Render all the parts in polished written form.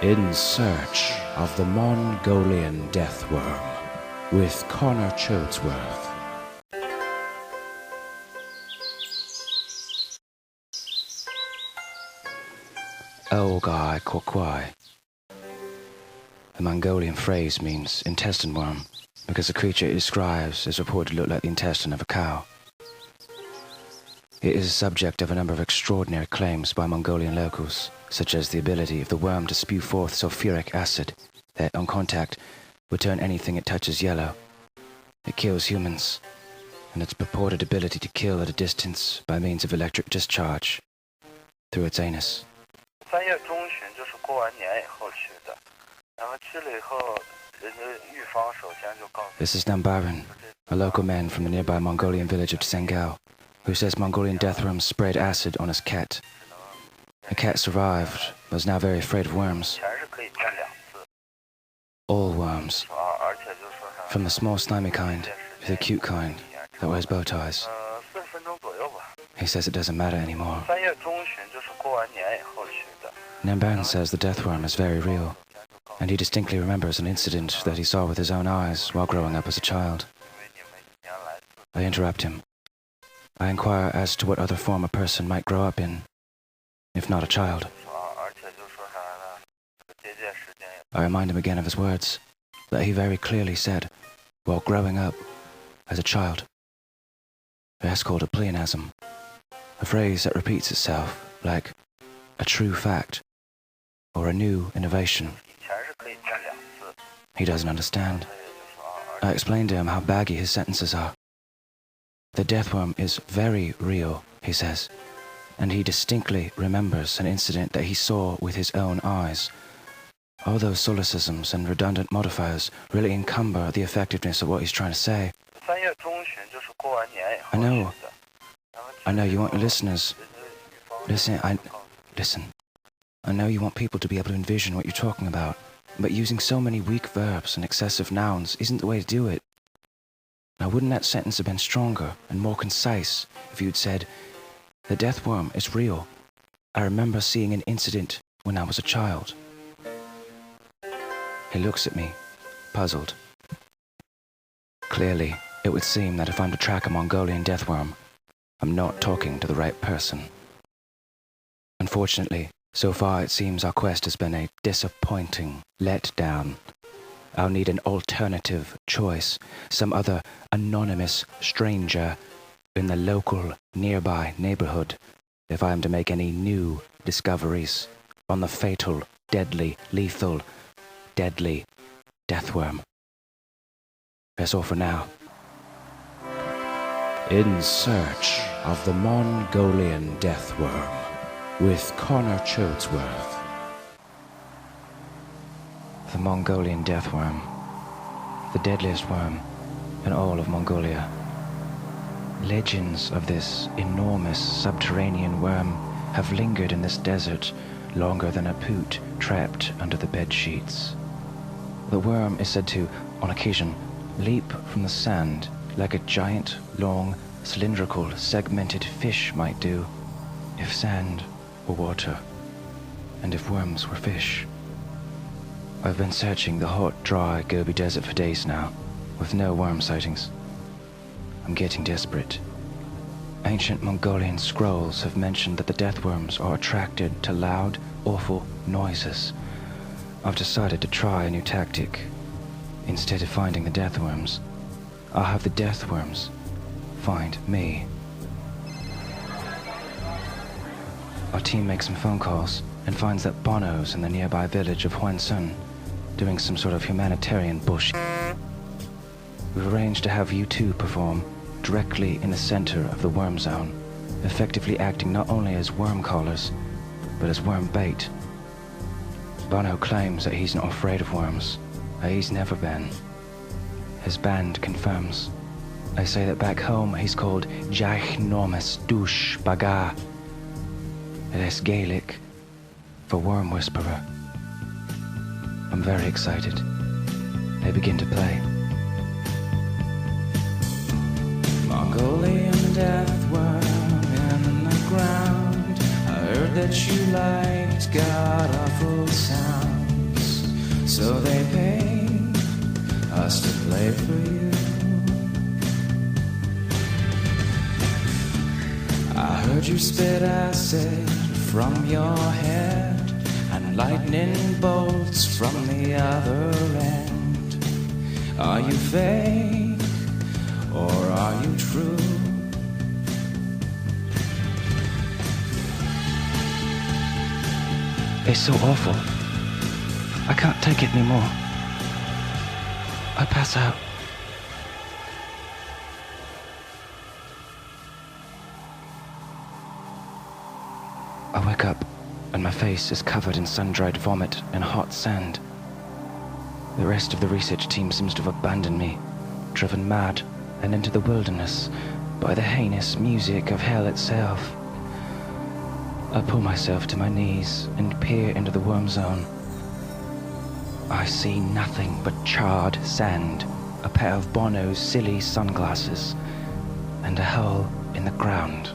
In Search of the Mongolian Death Worm with Connor Choadsworth. Ogai Kokwai. The Mongolian phrase means intestine worm because the creature it describes is reported to look like the intestine of a cow. It is the subject of a number of extraordinary claims by Mongolian locals, such as the ability of the worm to spew forth sulfuric acid that, on contact, would turn anything it touches yellow. It kills humans, and its purported ability to kill at a distance by means of electric discharge through its anus. This is Nambaran, a local man from the nearby Mongolian village of Tsengao, who says Mongolian death worms sprayed acid on his cat. The cat survived, but is now very afraid of worms. All worms, from the small slimy kind to the cute kind that wears bow ties. He says it doesn't matter anymore. Nambaran says the death worm is very real, and he distinctly remembers an incident that he saw with his own eyes while growing up as a child. I interrupt him. I inquire as to what other form a person might grow up in, if not a child. I remind him again of his words, that he very clearly said, while growing up as a child. That's called a pleonasm, a phrase that repeats itself like a true fact or a new innovation. He doesn't understand. I explained to him how baggy his sentences are. The death worm is very real, he says, and he distinctly remembers an incident that he saw with his own eyes. All those solecisms and redundant modifiers really encumber the effectiveness of what he's trying to say. I know you want listeners. Listen. I know you want people to be able to envision what you're talking about, but using so many weak verbs and excessive nouns isn't the way to do it. Now, wouldn't that sentence have been stronger and more concise if you'd said, "The death worm is real. I remember seeing an incident when I was a child." He looks at me, puzzled. Clearly, it would seem that if I'm to track a Mongolian death worm, I'm not talking to the right person. Unfortunately, so far it seems our quest has been a disappointing letdown. I'll need an alternative choice, some other anonymous stranger in the local nearby neighborhood, if I am to make any new discoveries on the fatal, deadly, lethal, deadly death worm. That's all for now. In Search of the Mongolian Death Worm with Connor Choadsworth. The Mongolian death worm, the deadliest worm in all of Mongolia. Legends of this enormous subterranean worm have lingered in this desert longer than a poot trapped under the bed sheets. The worm is said to, on occasion, leap from the sand like a giant, long, cylindrical, segmented fish might do, if sand were water, and if worms were fish. I've been searching the hot, dry Gobi Desert for days now, with no worm sightings. I'm getting desperate. Ancient Mongolian scrolls have mentioned that the death worms are attracted to loud, awful noises. I've decided to try a new tactic. Instead of finding the death worms, I'll have the death worms find me. Our team makes some phone calls and finds that Bono's in the nearby village of Huansun, doing some sort of humanitarian bullshit. We've arranged to have you two perform directly in the center of the worm zone, effectively acting not only as worm callers, but as worm bait. Bono claims that he's not afraid of worms, that he's never been. His band confirms. They say that back home he's called Ginormous Douche Baga. It is Gaelic for worm whisperer. I'm very excited. They begin to play. Mongolian death worm in the ground. I heard that you liked god-awful sound. So they paid us to play for you. I heard you spit acid from your head and lightning bolts from the other end. Are you fake or are you true? It's so awful. I can't take it anymore. I pass out. I wake up and my face is covered in sun-dried vomit and hot sand. The rest of the research team seems to have abandoned me, driven mad and into the wilderness by the heinous music of hell itself. I pull myself to my knees and peer into the worm zone. I see nothing but charred sand, a pair of Bono's silly sunglasses, and a hole in the ground.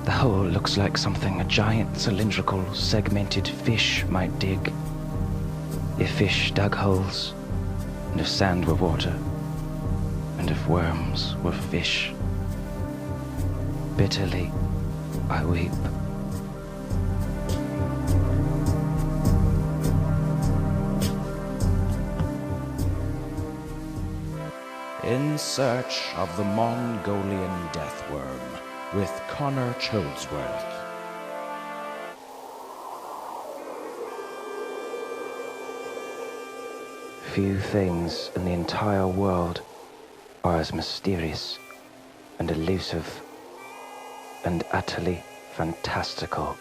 The hole looks like something a giant cylindrical segmented fish might dig. If fish dug holes, and if sand were water, and if worms were fish. Bitterly, I weep. In Search of the Mongolian Deathworm with Connor Choadsworth. Few things in the entire world are as mysterious and elusive and utterly fantastical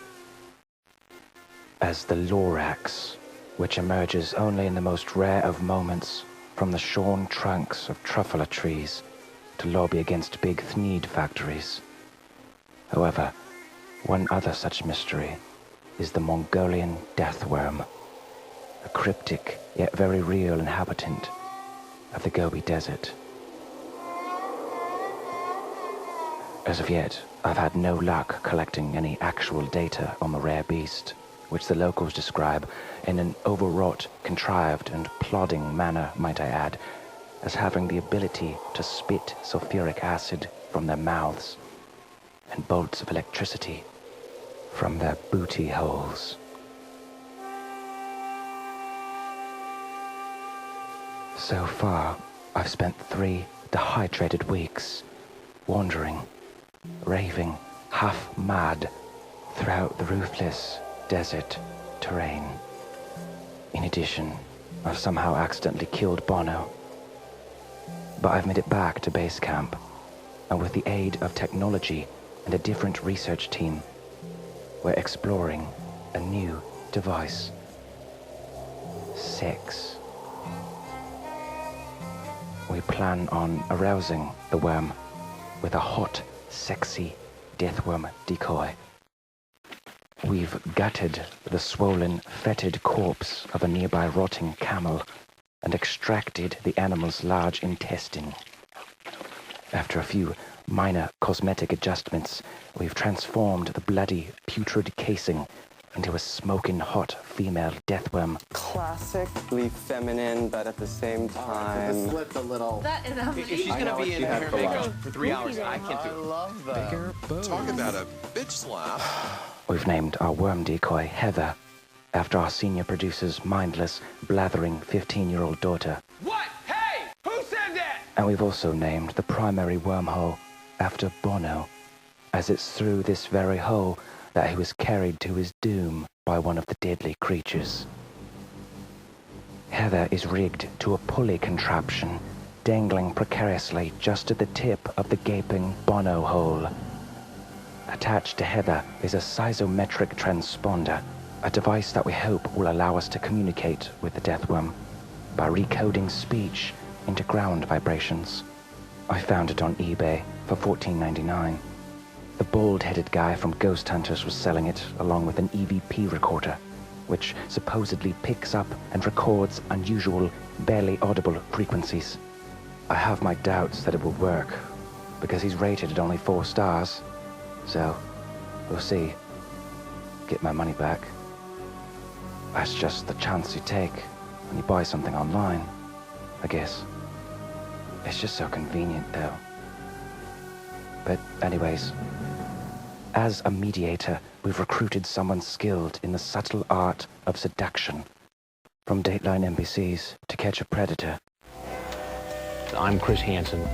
as the Lorax, which emerges only in the most rare of moments from the shorn trunks of truffula trees to lobby against big thneed factories. However, one other such mystery is the Mongolian deathworm, a cryptic yet very real inhabitant of the Gobi Desert. As of yet, I've had no luck collecting any actual data on the rare beast, which the locals describe in an overwrought, contrived, and plodding manner, might I add, as having the ability to spit sulfuric acid from their mouths and bolts of electricity from their booty holes. So far, I've spent 3 dehydrated weeks wandering, raving, half mad throughout the roofless desert terrain. In addition, I've somehow accidentally killed Bono. But I've made it back to base camp, and with the aid of technology and a different research team, we're exploring a new device. Sex. We plan on arousing the worm with a hot, sexy deathworm decoy. We've gutted the swollen, fetid corpse of a nearby rotting camel and extracted the animal's large intestine. After a few minor cosmetic adjustments, we've transformed the bloody, putrid casing into a smoking hot female deathworm. Classically feminine, but at the same time... Slipped a little. That is If she's gonna be in hair makeup for 3 hours, I can't do it. I love that. Bigger bows. Talk about a bitch slap. We've named our worm decoy Heather, after our senior producer's mindless, blathering 15-year-old daughter. What? Hey! Who said that? And we've also named the primary wormhole after Bono, as it's through this very hole that he was carried to his doom by one of the deadly creatures. Heather is rigged to a pulley contraption, dangling precariously just at the tip of the gaping Bono hole. Attached to Heather is a seismometric transponder, a device that we hope will allow us to communicate with the deathworm by recoding speech into ground vibrations. I found it on eBay for $14.99. The bald-headed guy from Ghost Hunters was selling it along with an EVP recorder, which supposedly picks up and records unusual, barely audible frequencies. I have my doubts that it will work, because he's rated at only 4 stars. So, we'll see. Get my money back. That's just the chance you take when you buy something online, I guess. It's just so convenient, though. But anyways, as a mediator, we've recruited someone skilled in the subtle art of seduction. From Dateline NBCs to catch a predator. I'm Chris Hansen.